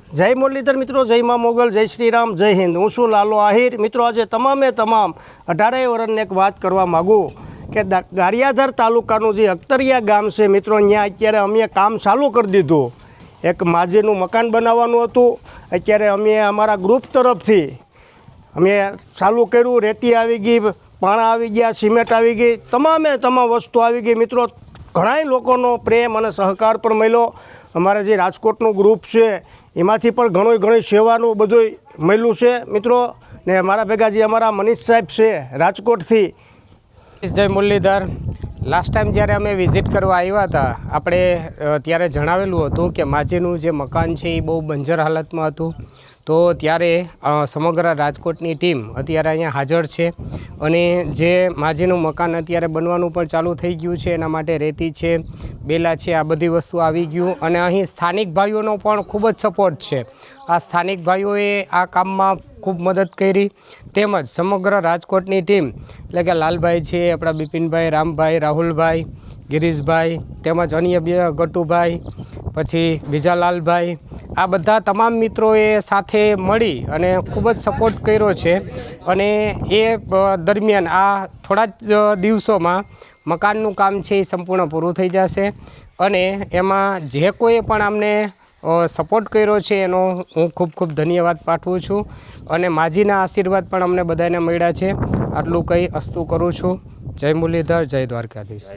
જય મુરલીધર મિત્રો, જય મા મોગલ, જય શ્રી રામ, જય હિન્દ। હું છું લાલો આહિર। મિત્રો આજે તમામે તમામ 18 વર્ષને એક વાત કરવા માગું કે ગારિયાધાર તાલુકાનું જે અખતરિયા ગામ છે મિત્રો, અહીંયા અત્યારે અમે કામ ચાલુ કરી દીધું। એક માજીનું મકાન બનાવવાનું હતું, અત્યારે અમે અમારા ગ્રુપ તરફથી અમે ચાલુ કર્યું। રેતી આવી ગઈ, પાણા આવી ગયા, સિમેન્ટ આવી ગઈ, તમામે તમામ વસ્તુ આવી ગઈ મિત્રો। ઘણા લોકોનો પ્રેમ અને સહકાર પણ મળ્યો। અમારે જે રાજકોટનું ગ્રુપ છે એમાંથી પણ ઘણી સેવાનું બધું મળ્યું છે મિત્રો। ને મારા ભેગા જે અમારા મનીષ સાહેબ છે રાજકોટથી। જય મુરલીધર। લાસ્ટ ટાઈમ જ્યારે અમે વિઝિટ કરવા આવ્યા હતા, આપણે ત્યારે જણાવેલું હતું કે માજીનું જે મકાન છે એ બહુ બંજર હાલતમાં હતું। તો ત્યારે સમગ્ર રાજકોટની ટીમ અત્યારે અહીંયા હાજર છે અને જે માજીનું મકાન અત્યારે બનવાનું પણ ચાલુ થઈ ગયું છે, એના માટે રેતી છે, બેલા છે, આ બધી વસ્તુ આવી ગયું। અને અહીં સ્થાનિક ભાઈઓનો પણ ખૂબ જ સપોર્ટ છે। આ સ્થાનિક ભાઈઓએ આ કામમાં ખૂબ મદદ કરી, તેમજ સમગ્ર રાજકોટની ટીમ એટલે કે લાલભાઈ છે, આપણા બિપિનભાઈ, રામભાઈ, રાહુલભાઈ, ગિરીશભાઈ, તેમજ અન્ય બે ગટુભાઈ, પછી વિજાલાલભાઈ, આ બધા તમામ મિત્રોએ સાથે મળી અને ખૂબ જ સપોર્ટ કર્યો છે। અને એ દરમિયાન આ થોડા જ દિવસોમાં મકાનનું કામ છે એ સંપૂર્ણ પૂરું થઈ જશે। અને એમાં જે કોઈએ પણ અમને સપોર્ટ કર્યો છે એનો હું ખૂબ ધન્યવાદ પાઠવું છું। અને માજીના આશીર્વાદ પણ અમને બધાને મળ્યા છે। આટલું કંઈ અસ્તુ કરું છું। જય મુરલીધર, જય દ્વારકાધીશ।